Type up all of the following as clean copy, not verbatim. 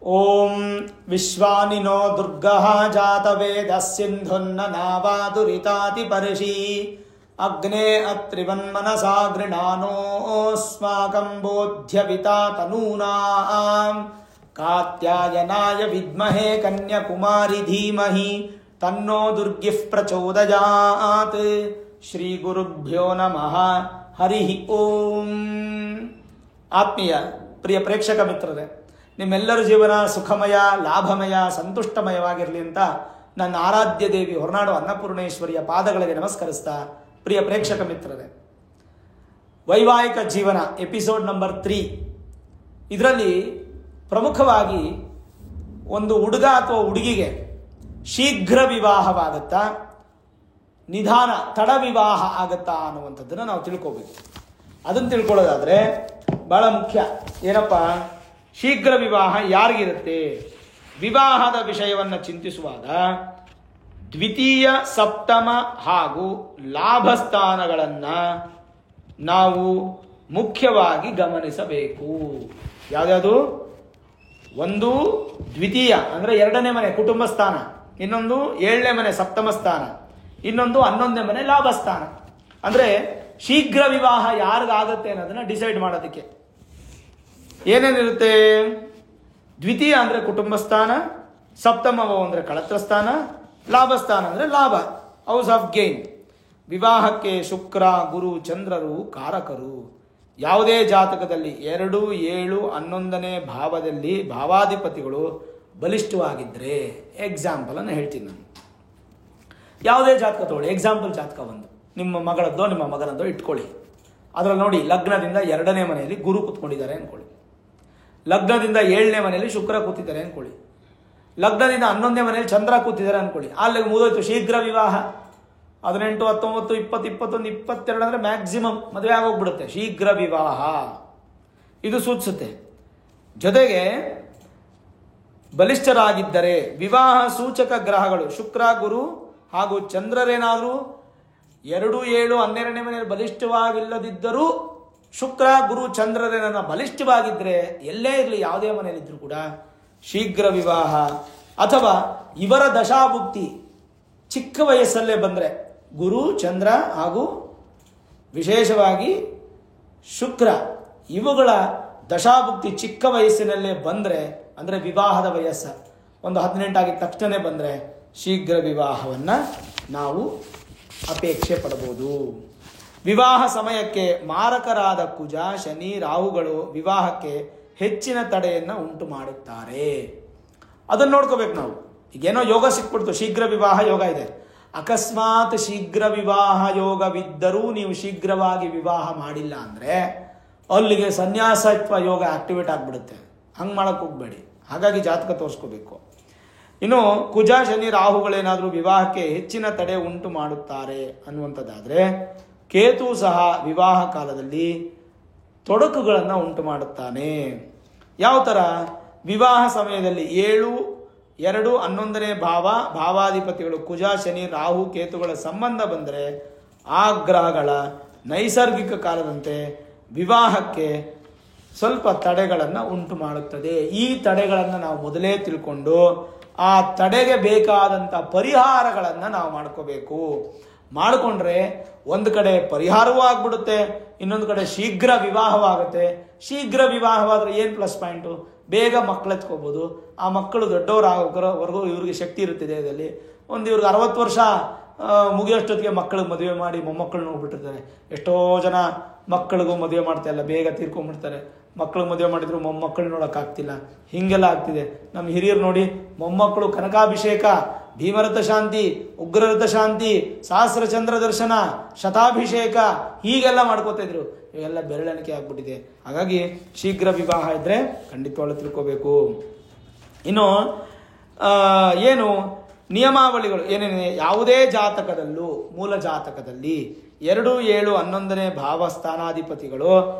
ಓಂ ವಿಶ್ವಾನಿನೋ ದುರ್ಗಃ ಜಾತವೇದಃ ಸಿಂಧುನ್ನ ನಾವಾದುರಿತಾತಿ ಪರ್ಷಿ ಅಗ್ನೇ ಅತ್ರಿವನ್ಮನಸಾ ಗೃಣಾನೋಸ್ಮಾಕಂ ಬೋಧ್ಯವಿತಾ ತನೂನಾಂ ಕಾತ್ಯಾಯನಾಯ ವಿದ್ಮಹೇ ಕನ್ಯಾಕುಮಾರಿ ಧೀಮಹಿ ತನ್ನೋ ದುರ್ಗಿಃ ಪ್ರಚೋದಯಾತ್. ಶ್ರೀ ಗುರುಭ್ಯೋ ನಮಃ. ಹರಿ ಓಂ. ಆತ್ಮೀಯ ಪ್ರಿಯ ಪ್ರೇಕ್ಷಕ ಮಿತ್ರರೇ, ನಿಮ್ಮೆಲ್ಲರ ಜೀವನ ಸುಖಮಯ, ಲಾಭಮಯ, ಸಂತುಷ್ಟಮಯವಾಗಿರಲಿ ಅಂತ ನನ್ನ ಆರಾಧ್ಯ ದೇವಿ ಹೊರನಾಡು ಅನ್ನಪೂರ್ಣೇಶ್ವರಿಯ ಪಾದಗಳಿಗೆ ನಮಸ್ಕರಿಸ್ತಾ, ಪ್ರಿಯ ಪ್ರೇಕ್ಷಕ ಮಿತ್ರರೇ, ವೈವಾಹಿಕ ಜೀವನ ಎಪಿಸೋಡ್ ನಂಬರ್ 3. ಇದರಲ್ಲಿ ಪ್ರಮುಖವಾಗಿ ಒಂದು ಹುಡುಗ ಅಥವಾ ಹುಡುಗಿಗೆ ಶೀಘ್ರ ವಿವಾಹವಾಗುತ್ತಾ, ನಿಧಾನ ತಡ ವಿವಾಹ ಆಗುತ್ತಾ ಅನ್ನುವಂಥದ್ದನ್ನು ನಾವು ತಿಳ್ಕೋಬೇಕು. ಅದನ್ನು ತಿಳ್ಕೊಳ್ಳೋದಾದರೆ ಬಹಳ ಮುಖ್ಯ. ಏನಪ್ಪ, ಶೀಘ್ರ ವಿವಾಹ ಯಾರಿಗಿರುತ್ತೆ? ವಿವಾಹದ ವಿಷಯವನ್ನು ಚಿಂತಿಸುವಾಗ ದ್ವಿತೀಯ, ಸಪ್ತಮ ಹಾಗೂ ಲಾಭ ಸ್ಥಾನಗಳನ್ನು ನಾವು ಮುಖ್ಯವಾಗಿ ಗಮನಿಸಬೇಕು. ಯಾವ್ಯಾವುದು? ಒಂದು ದ್ವಿತೀಯ ಅಂದರೆ 2ನೇ ಮನೆ ಕುಟುಂಬ ಸ್ಥಾನ, ಇನ್ನೊಂದು 7ನೇ ಮನೆ ಸಪ್ತಮ ಸ್ಥಾನ, ಇನ್ನೊಂದು 11ನೇ ಮನೆ ಲಾಭ ಸ್ಥಾನ. ಅಂದರೆ ಶೀಘ್ರ ವಿವಾಹ ಯಾರಿಗಾಗುತ್ತೆ ಅನ್ನೋದನ್ನ ಡಿಸೈಡ್ ಮಾಡೋದಕ್ಕೆ ಏನೇನಿರುತ್ತೆ? ದ್ವಿತೀಯ ಅಂದರೆ ಕುಟುಂಬ ಸ್ಥಾನ, ಸಪ್ತಮವು ಅಂದರೆ ಕಳತ್ರ ಸ್ಥಾನ, ಲಾಭ ಸ್ಥಾನ ಅಂದರೆ ಲಾಭ, ಹೌಸ್ ಆಫ್ ಗೇನ್. ವಿವಾಹಕ್ಕೆ ಶುಕ್ರ, ಗುರು, ಚಂದ್ರರು ಕಾರಕರು. ಯಾವುದೇ ಜಾತಕದಲ್ಲಿ 2, 7, 11ನೇ ಭಾವದಲ್ಲಿ ಭಾವಾಧಿಪತಿಗಳು ಬಲಿಷ್ಠವಾಗಿದ್ದರೆ, ಎಕ್ಸಾಂಪಲನ್ನು ಹೇಳ್ತೀನಿ ನಾನು. ಯಾವುದೇ ಜಾತಕ ತಗೊಳ್ಳಿ, ಎಕ್ಸಾಂಪಲ್ ಜಾತಕ ಒಂದು ನಿಮ್ಮ ಮಗಳದ್ದೋ ನಿಮ್ಮ ಮಗನದ್ದೋ ಇಟ್ಕೊಳ್ಳಿ. ಅದರಲ್ಲಿ ನೋಡಿ, ಲಗ್ನದಿಂದ 2ನೇ ಮನೆಯಲ್ಲಿ ಗುರು ಕೂತ್ಕೊಂಡಿದ್ದಾರೆ ಅಂದ್ಕೊಳ್ಳಿ, ಲಗ್ನದಿಂದ 7ನೇ ಮನೆಯಲ್ಲಿ ಶುಕ್ರ ಕೂತಿದ್ದಾರೆ ಅಂದ್ಕೊಳ್ಳಿ, ಲಗ್ನದಿಂದ 11ನೇ ಮನೆಯಲ್ಲಿ ಚಂದ್ರ ಕೂತಿದ್ದಾರೆ ಅಂದ್ಕೊಳ್ಳಿ. ಅಲ್ಲಿಗೆ ಮುಗಿದೋಯ್ತು ಶೀಘ್ರ ವಿವಾಹ. 18, 19, 20, 21, 22 ಅಂದರೆ ಮ್ಯಾಕ್ಸಿಮಮ್ ಮದುವೆ ಆಗೋಗ್ಬಿಡುತ್ತೆ. ಶೀಘ್ರ ವಿವಾಹ ಇದು ಸೂಚಿಸುತ್ತೆ. ಜೊತೆಗೆ ಬಲಿಷ್ಠರಾಗಿದ್ದರೆ ವಿವಾಹ ಸೂಚಕ ಗ್ರಹಗಳು ಶುಕ್ರ, ಗುರು ಹಾಗೂ ಚಂದ್ರರೇನಾದರೂ 2, 7, 12ನೇ ಮನೆಯಲ್ಲಿ ಬಲಿಷ್ಠವಾಗಿಲ್ಲದಿದ್ದರೂ ಶುಕ್ರ, ಗುರು, ಚಂದ್ರರೇನ ಬಲಿಷ್ಠವಾಗಿದ್ದರೆ ಎಲ್ಲೇ ಇರಲಿ, ಯಾವುದೇ ಮನೆಯಲ್ಲಿದ್ದರೂ ಕೂಡ ಶೀಘ್ರ ವಿವಾಹ. ಅಥವಾ ಇವರ ದಶಾಭುಕ್ತಿ ಚಿಕ್ಕ ವಯಸ್ಸಲ್ಲೇ ಬಂದರೆ, ಗುರು, ಚಂದ್ರ ಹಾಗೂ ವಿಶೇಷವಾಗಿ ಶುಕ್ರ ಇವುಗಳ ದಶಾಭುಕ್ತಿ ಚಿಕ್ಕ ವಯಸ್ಸಿನಲ್ಲೇ ಬಂದರೆ, ಅಂದರೆ ವಿವಾಹದ ವಯಸ್ಸು ಒಂದು 18 ಆಗಿದ ತಕ್ಷಣ ಬಂದರೆ ಶೀಘ್ರ ವಿವಾಹವನ್ನು ನಾವು ಅಪೇಕ್ಷೆ ಪಡಬಹುದು. ವಿವಾಹ ಸಮಯಕ್ಕೆ ಮಾರಕರಾದ ಕುಜ, ಶನಿ, ರಾಹುಗಳು ವಿವಾಹಕ್ಕೆ ಹೆಚ್ಚಿನ ತಡೆಯನ್ನು ಉಂಟು ಮಾಡುತ್ತಾರೆ. ಅದನ್ನು ನೋಡ್ಕೋಬೇಕು ನಾವು. ಈಗೇನೋ ಯೋಗ ಸಿಕ್ಬಿಡ್ತು, ಶೀಘ್ರ ವಿವಾಹ ಯೋಗ ಇದೆ. ಅಕಸ್ಮಾತ್ ಶೀಘ್ರ ವಿವಾಹ ಯೋಗವಿದ್ದರೂ ನೀವು ಶೀಘ್ರವಾಗಿ ವಿವಾಹ ಮಾಡಿಲ್ಲ ಅಂದರೆ ಅಲ್ಲಿಗೆ ಸನ್ಯಾಸತ್ವ ಯೋಗ ಆಕ್ಟಿವೇಟ್ ಆಗಿಬಿಡುತ್ತೆ. ಹಂಗೆ ಮಾಡೋಕ್ಕೆ ಹೋಗಬೇಡಿ. ಹಾಗಾಗಿ ಜಾತಕ ತೋರಿಸ್ಕೋಬೇಕು. ಇನ್ನು ಕುಜ, ಶನಿ, ರಾಹುಗಳೇನಾದರೂ ವಿವಾಹಕ್ಕೆ ಹೆಚ್ಚಿನ ತಡೆ ಉಂಟು ಮಾಡುತ್ತಾರೆ ಅನ್ನುವಂಥದ್ದಾದರೆ, ಕೇತು ಸಹ ವಿವಾಹ ಕಾಲದಲ್ಲಿ ತೊಡಕುಗಳನ್ನು ಉಂಟು ಮಾಡುತ್ತಾನೆ. ಯಾವ ಥರ? ವಿವಾಹ ಸಮಯದಲ್ಲಿ 7, 2, 11ನೇ ಭಾವಾಧಿಪತಿಗಳು ಕುಜ, ಶನಿ, ರಾಹು, ಕೇತುಗಳ ಸಂಬಂಧ ಬಂದರೆ ಆ ಗ್ರಹಗಳ ನೈಸರ್ಗಿಕ ಕಾಲದಂತೆ ವಿವಾಹಕ್ಕೆ ಸ್ವಲ್ಪ ತಡೆಗಳನ್ನು ಉಂಟು ಮಾಡುತ್ತದೆ. ಈ ತಡೆಗಳನ್ನು ನಾವು ಮೊದಲೇ ತಿಳ್ಕೊಂಡು ಆ ತಡೆಗೆ ಬೇಕಾದಂಥ ಪರಿಹಾರಗಳನ್ನು ನಾವು ಮಾಡ್ಕೋಬೇಕು. ಮಾಡಿಕೊಂಡ್ರೆ ಒಂದು ಕಡೆ ಪರಿಹಾರವೂ ಆಗ್ಬಿಡುತ್ತೆ, ಇನ್ನೊಂದು ಕಡೆ ಶೀಘ್ರ ವಿವಾಹವಾಗುತ್ತೆ. ಶೀಘ್ರ ವಿವಾಹವಾದರೆ ಏನು ಪ್ಲಸ್ ಪಾಯಿಂಟು? ಬೇಗ ಮಕ್ಕಳು ಎತ್ಕೋಬೋದು. ಆ ಮಕ್ಕಳು ದೊಡ್ಡವರಾಗೋವರೆಗೂ ಇವ್ರಿಗೆ ಶಕ್ತಿ ಇರುತ್ತೆ ದೇಹದಲ್ಲಿ. ಒಂದು ಇವ್ರಿಗೆ 60 ವರ್ಷ ಮುಗಿಯೋಷ್ಟೊತ್ತಿಗೆ ಮಕ್ಕಳಿಗೆ ಮದುವೆ ಮಾಡಿ ಮೊಮ್ಮಕ್ಕಳನ್ನ ಹೋಗ್ಬಿಟ್ಟಿರ್ತಾರೆ. ಎಷ್ಟೋ ಜನ ಮಕ್ಕಳಿಗೂ ಮದುವೆ ಮಾಡ್ತಾ ಇಲ್ಲ, ಬೇಗ ತೀರ್ಕೊಂಡ್ಬಿಡ್ತಾರೆ. ಮಕ್ಕಳಿಗೆ ಮದುವೆ ಮಾಡಿದ್ರು ಮೊಮ್ಮಕ್ಕಳು ನೋಡೋಕ್ಕಾಗ್ತಿಲ್ಲ. ಹೀಗೆಲ್ಲ ಆಗ್ತಿದೆ. ನಮ್ಮ ಹಿರಿಯರು ನೋಡಿ, ಮೊಮ್ಮಕ್ಕಳು ಕನಕಾಭಿಷೇಕ, ಭೀಮರಥ ಶಾಂತಿ, ಉಗ್ರರಥ ಶಾಂತಿ, ಸಹಸ್ರ ಚಂದ್ರ ದರ್ಶನ, ಶತಾಭಿಷೇಕ ಹೀಗೆಲ್ಲ ಮಾಡ್ಕೋತಾ ಇದ್ರು. ಇವೆಲ್ಲ ಬೆರಳೆಣಿಕೆ ಆಗ್ಬಿಟ್ಟಿದೆ. ಹಾಗಾಗಿ ಶೀಘ್ರ ವಿವಾಹ ಇದ್ದರೆ ಖಂಡಿತವಾಗ್ಲೂ ತಿಳ್ಕೋಬೇಕು. ಇನ್ನು ಏನು ನಿಯಮಾವಳಿಗಳು ಏನೇನಿದೆ? ಯಾವುದೇ ಜಾತಕದಲ್ಲೂ, ಮೂಲ ಜಾತಕದಲ್ಲಿ 2, 7, 11ನೇ ಭಾವಸ್ಥಾನಾಧಿಪತಿಗಳು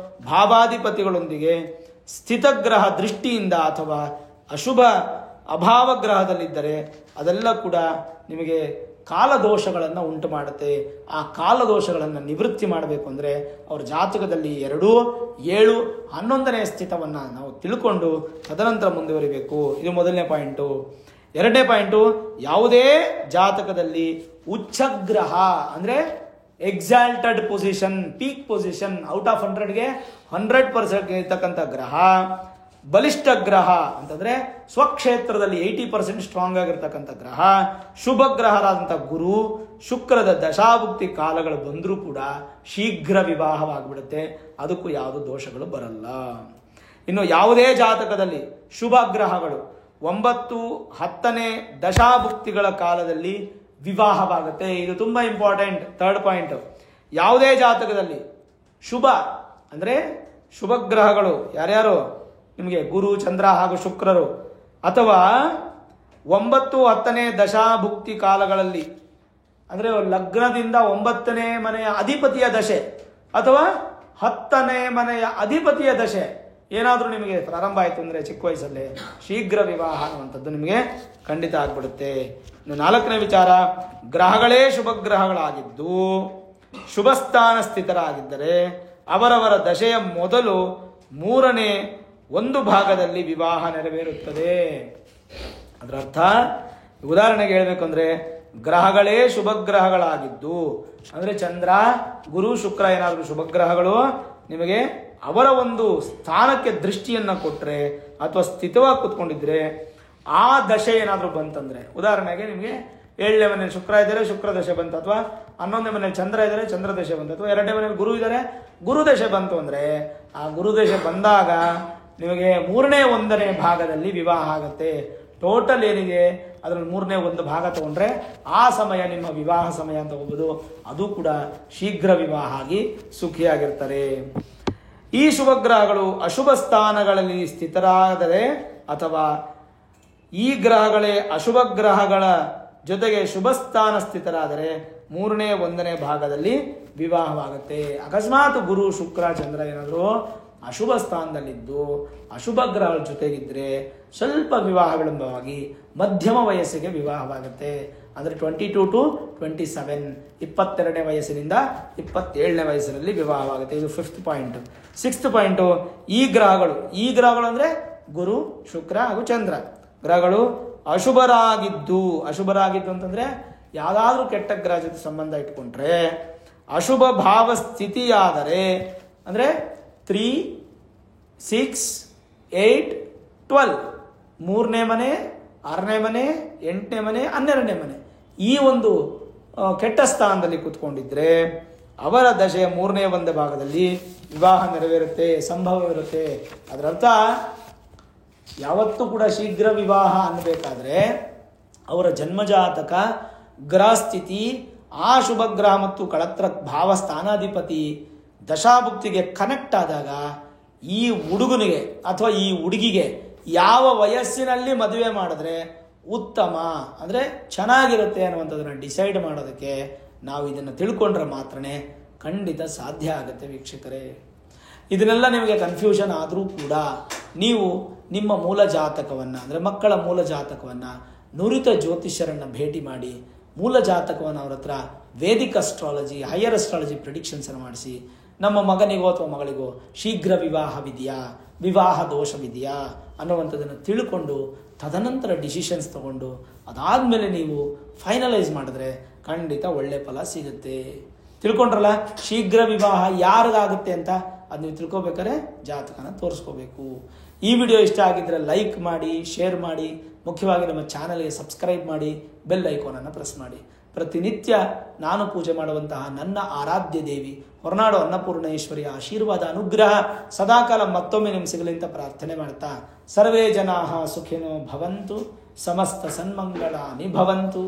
ಭಾವಾಧಿಪತಿಗಳೊಂದಿಗೆ ಸ್ಥಿತಗ್ರಹ ದೃಷ್ಟಿಯಿಂದ ಅಥವಾ ಅಶುಭ ಅಭಾವ ಗ್ರಹದಲ್ಲಿದ್ದರೆ ಅದೆಲ್ಲ ಕೂಡ ನಿಮಗೆ ಕಾಲದೋಷಗಳನ್ನು ಉಂಟು ಮಾಡುತ್ತೆ. ಆ ಕಾಲದೋಷಗಳನ್ನು ನಿವೃತ್ತಿ ಮಾಡಬೇಕು ಅಂದರೆ ಅವ್ರ ಜಾತಕದಲ್ಲಿ 2, 7, 11ನೇ ಸ್ಥಿತವನ್ನು ನಾವು ತಿಳ್ಕೊಂಡು ತದನಂತರ ಮುಂದುವರಿಬೇಕು. ಇದು ಮೊದಲನೇ ಪಾಯಿಂಟು. ಎರಡನೇ ಪಾಯಿಂಟು, ಯಾವುದೇ ಜಾತಕದಲ್ಲಿ ಉಚ್ಚಗ್ರಹ ಅಂದರೆ exalted position, peak position, out of 100ಗೆ 100% ಇರ್ತಕ್ಕಂಥ ಗ್ರಹ, ಬಲಿಷ್ಠ ಗ್ರಹ ಅಂತಂದ್ರೆ ಸ್ವಕ್ಷೇತ್ರದಲ್ಲಿ 80% ಸ್ಟ್ರಾಂಗ್ ಆಗಿರ್ತಕ್ಕಂಥ ಗ್ರಹ, ಶುಭ ಗ್ರಹರಾದಂಥ ಗುರು, ಶುಕ್ರದ ದಶಾಭುಕ್ತಿ ಕಾಲಗಳು ಬಂದರೂ ಕೂಡ ಶೀಘ್ರ ವಿವಾಹವಾಗಿಬಿಡುತ್ತೆ. ಅದಕ್ಕೂ ಯಾವುದು ದೋಷಗಳು ಬರಲ್ಲ. ಇನ್ನು ಯಾವುದೇ ಜಾತಕದಲ್ಲಿ ಶುಭ ಗ್ರಹಗಳು 9, 10ನೇ ದಶಾಭುಕ್ತಿಗಳ ಕಾಲದಲ್ಲಿ ವಿವಾಹವಾಗುತ್ತೆ. ಇದು ತುಂಬಾ ಇಂಪಾರ್ಟೆಂಟ್. ಥರ್ಡ್ ಪಾಯಿಂಟ್, ಯಾವುದೇ ಜಾತಕದಲ್ಲಿ ಶುಭ ಅಂದರೆ ಶುಭ ಗ್ರಹಗಳು ಯಾರ್ಯಾರು ನಿಮಗೆ ಗುರು, ಚಂದ್ರ ಹಾಗೂ ಶುಕ್ರರು, ಅಥವಾ 9, 10ನೇ ದಶಾಭುಕ್ತಿ ಕಾಲಗಳಲ್ಲಿ ಅಂದರೆ ಲಗ್ನದಿಂದ 9ನೇ ಮನೆಯ ಅಧಿಪತಿಯ ದಶೆ ಅಥವಾ 10ನೇ ಮನೆಯ ಅಧಿಪತಿಯ ದಶೆ ಏನಾದರೂ ನಿಮಗೆ ಪ್ರಾರಂಭ ಆಯಿತು ಅಂದರೆ ಚಿಕ್ಕ ವಯಸ್ಸಲ್ಲೇ ಶೀಘ್ರ ವಿವಾಹ ಅನ್ನುವಂಥದ್ದು ನಿಮಗೆ ಖಂಡಿತ ಆಗ್ಬಿಡುತ್ತೆ. ಇನ್ನು 4ನೇ ವಿಚಾರ, ಗ್ರಹಗಳೇ ಶುಭ ಗ್ರಹಗಳಾಗಿದ್ದು ಶುಭ ಸ್ಥಾನ ಸ್ಥಿತರಾಗಿದ್ದರೆ ಅವರವರ ದಶೆಯ ಮೊದಲು 3ನೇ 1 ಭಾಗದಲ್ಲಿ ವಿವಾಹ ನೆರವೇರುತ್ತದೆ. ಅದರ ಅರ್ಥ ಉದಾಹರಣೆಗೆ ಹೇಳಬೇಕು ಅಂದರೆ ಗ್ರಹಗಳೇ ಶುಭ ಗ್ರಹಗಳಾಗಿದ್ದು ಅಂದರೆ ಚಂದ್ರ, ಗುರು, ಶುಕ್ರ ಏನಾದರೂ ಶುಭ ಗ್ರಹಗಳು ನಿಮಗೆ ಅವರ ಒಂದು ಸ್ಥಾನಕ್ಕೆ ದೃಷ್ಟಿಯನ್ನು ಕೊಟ್ಟರೆ ಅಥವಾ ಸ್ಥಿತವಾಗಿ ಕೂತ್ಕೊಂಡಿದ್ರೆ ಆ ದಶೆ ಏನಾದರೂ ಬಂತಂದರೆ, ಉದಾಹರಣೆಗೆ ನಿಮಗೆ 7ನೇ ಮನೆಯಲ್ಲಿ ಶುಕ್ರ ಇದ್ದಾರೆ, ಶುಕ್ರ ದಶೆ ಬಂತು, ಅಥವಾ 11ನೇ ಮನೆಯಲ್ಲಿ ಚಂದ್ರ ಇದ್ದಾರೆ, ಚಂದ್ರ ದಶೆ ಬಂತು, ಅಥವಾ 2ನೇ ಮನೆಯಲ್ಲಿ ಗುರು ಇದ್ದಾರೆ, ಗುರು ದಶೆ ಬಂತು ಅಂದರೆ ಆ ಗುರು ದಶೆ ಬಂದಾಗ ನಿಮಗೆ 3ನೇ 1ನೇ ಭಾಗದಲ್ಲಿ ವಿವಾಹ ಆಗುತ್ತೆ. ಟೋಟಲ್ ಏನಿದೆ ಅದರಲ್ಲಿ 3ನೇ 1 ಭಾಗ ತಗೊಂಡ್ರೆ ಆ ಸಮಯ ನಿಮ್ಮ ವಿವಾಹ ಸಮಯ ಅಂತ ಹೋಗ್ಬೋದು. ಅದು ಕೂಡ ಶೀಘ್ರ ವಿವಾಹ ಆಗಿ ಸುಖಿಯಾಗಿರ್ತಾರೆ. ಈ ಶುಭ ಗ್ರಹಗಳು ಅಶುಭ ಸ್ಥಾನಗಳಲ್ಲಿ ಸ್ಥಿತರಾದರೆ ಅಥವಾ ಈ ಗ್ರಹಗಳೇ ಅಶುಭ ಗ್ರಹಗಳ ಜೊತೆಗೆ ಶುಭ ಸ್ಥಾನ ಸ್ಥಿತರಾದರೆ 3ನೇ 1ನೇ ಭಾಗದಲ್ಲಿ ವಿವಾಹವಾಗುತ್ತೆ. ಅಕಸ್ಮಾತ್ ಗುರು, ಶುಕ್ರ, ಚಂದ್ರ ಏನಾದರೂ ಅಶುಭ ಸ್ಥಾನದಲ್ಲಿದ್ದು ಅಶುಭ ಗ್ರಹಗಳ ಜೊತೆಗಿದ್ರೆ ಸ್ವಲ್ಪ ವಿವಾಹ ವಿಳಂಬವಾಗಿ ಮಧ್ಯಮ ವಯಸ್ಸಿಗೆ ವಿವಾಹವಾಗುತ್ತೆ. ಅಂದರೆ 22 to 27, 22ನೇ ವಯಸ್ಸಿನಿಂದ 27ನೇ ವಯಸ್ಸಿನಲ್ಲಿ ವಿವಾಹವಾಗುತ್ತೆ. ಇದು 5th ಪಾಯಿಂಟ್. 6th ಪಾಯಿಂಟು, ಈ ಗ್ರಹಗಳು ಅಂದರೆ ಗುರು, ಶುಕ್ರ ಹಾಗೂ ಚಂದ್ರ ಗ್ರಹಗಳು ಅಶುಭರಾಗಿದ್ದು ಅಂತಂದ್ರೆ ಯಾವುದಾದ್ರೂ ಕೆಟ್ಟ ಗ್ರಹ ಜೊತೆ ಸಂಬಂಧ ಇಟ್ಕೊಂಡ್ರೆ ಅಶುಭ ಭಾವ ಸ್ಥಿತಿಯಾದರೆ ಅಂದರೆ 3, 6, 8, 12 3ನೇ ಮನೆ, 6ನೇ ಮನೆ, 8ನೇ ಮನೆ, 12ನೇ ಮನೆ ಈ ಒಂದು ಕೆಟ್ಟ ಸ್ಥಾನದಲ್ಲಿ ಕೂತ್ಕೊಂಡಿದ್ರೆ ಅವರ ದಶೆಯ 3ನೇ 1 ಭಾಗದಲ್ಲಿ ವಿವಾಹ ನೆರವೇರುತ್ತೆ, ಸಂಭವವಿರುತ್ತೆ. ಅದರರ್ಥ ಯಾವತ್ತೂ ಕೂಡ ಶೀಘ್ರ ವಿವಾಹ ಅನ್ನಬೇಕಾದ್ರೆ ಅವರ ಜನ್ಮಜಾತಕ ಗ್ರಹ ಸ್ಥಿತಿ, ಆ ಶುಭ ಗ್ರಹ ಮತ್ತು ಕಳತ್ರ ಭಾವ ಸ್ಥಾನಾಧಿಪತಿ ದಶಾಭುಕ್ತಿಗೆ ಕನೆಕ್ಟ್ ಆದಾಗ ಈ ಹುಡುಗನಿಗೆ ಅಥವಾ ಈ ಹುಡುಗಿಗೆ ಯಾವ ವಯಸ್ಸಿನಲ್ಲಿ ಮದುವೆ ಮಾಡಿದ್ರೆ ಉತ್ತಮ ಅಂದರೆ ಚೆನ್ನಾಗಿರುತ್ತೆ ಅನ್ನುವಂಥದ್ದನ್ನು ಡಿಸೈಡ್ ಮಾಡೋದಕ್ಕೆ ನಾವು ಇದನ್ನು ತಿಳ್ಕೊಂಡ್ರೆ ಮಾತ್ರನೇ ಖಂಡಿತ ಸಾಧ್ಯ ಆಗುತ್ತೆ ವೀಕ್ಷಕರೇ. ಇದನ್ನೆಲ್ಲ ನಿಮಗೆ ಕನ್ಫ್ಯೂಷನ್ ಆದರೂ ಕೂಡ ನೀವು ನಿಮ್ಮ ಮೂಲ ಜಾತಕವನ್ನು ಅಂದರೆ ಮಕ್ಕಳ ಮೂಲ ಜಾತಕವನ್ನು ನುರಿತ ಜ್ಯೋತಿಷ್ಯರನ್ನು ಭೇಟಿ ಮಾಡಿ ಮೂಲ ಜಾತಕವನ್ನು ಅವ್ರ ಹತ್ರ ವೇದಿಕ್ ಅಸ್ಟ್ರಾಲಜಿ, ಹೈಯರ್ ಅಸ್ಟ್ರಾಲಜಿ ಪ್ರಿಡಿಕ್ಷನ್ಸನ್ನು ಮಾಡಿಸಿ ನಮ್ಮ ಮಗನಿಗೋ ಅಥವಾ ಮಗಳಿಗೋ ಶೀಘ್ರ ವಿವಾಹವಿದೆಯಾ, ವಿವಾಹ ದೋಷವಿದೆಯಾ ಅನ್ನುವಂಥದ್ದನ್ನು ತಿಳ್ಕೊಂಡು ತದನಂತರ ಡಿಸಿಷನ್ಸ್ ತಗೊಂಡು ಅದಾದಮೇಲೆ ನೀವು ಫೈನಲೈಸ್ ಮಾಡಿದ್ರೆ ಖಂಡಿತ ಒಳ್ಳೆ ಫಲ ಸಿಗುತ್ತೆ. ತಿಳ್ಕೊಂಡ್ರಲ್ಲ, ಶೀಘ್ರ ವಿವಾಹ ಯಾರಿಗಾಗುತ್ತೆ ಅಂತ ಅದು ನೀವು ತಿಳ್ಕೊಬೇಕಾದ್ರೆ ಜಾತಕನ ತೋರಿಸ್ಕೋಬೇಕು. ಈ ವಿಡಿಯೋ ಇಷ್ಟ ಆಗಿದ್ದರೆ ಲೈಕ್ ಮಾಡಿ, ಶೇರ್ ಮಾಡಿ, ಮುಖ್ಯವಾಗಿ ನಮ್ಮ ಚಾನಲ್ಗೆ ಸಬ್ಸ್ಕ್ರೈಬ್ ಮಾಡಿ, ಬೆಲ್ ಐಕಾನನ್ನು ಪ್ರೆಸ್ ಮಾಡಿ. ಪ್ರತಿನಿತ್ಯ ನಾನು ಪೂಜೆ ಮಾಡುವಂತಹ ನನ್ನ ಆರಾಧ್ಯ ದೇವಿ ಹೊರನಾಡು ಅನ್ನಪೂರ್ಣೇಶ್ವರಿಯ ಆಶೀರ್ವಾದ ಅನುಗ್ರಹ ಸದಾಕಾಲ ಮತ್ತೊಮ್ಮೆ ನಿಮ್ಗೆ ಸಿಗಲಿ ಅಂತ ಪ್ರಾರ್ಥನೆ ಮಾಡ್ತಾ ಸರ್ವೇ ಜನಾಃ ಸುಖಿನೋ ಭವಂತು, ಸಮಸ್ತ ಸನ್ಮಂಗಳಾನಿ ಭವಂತು.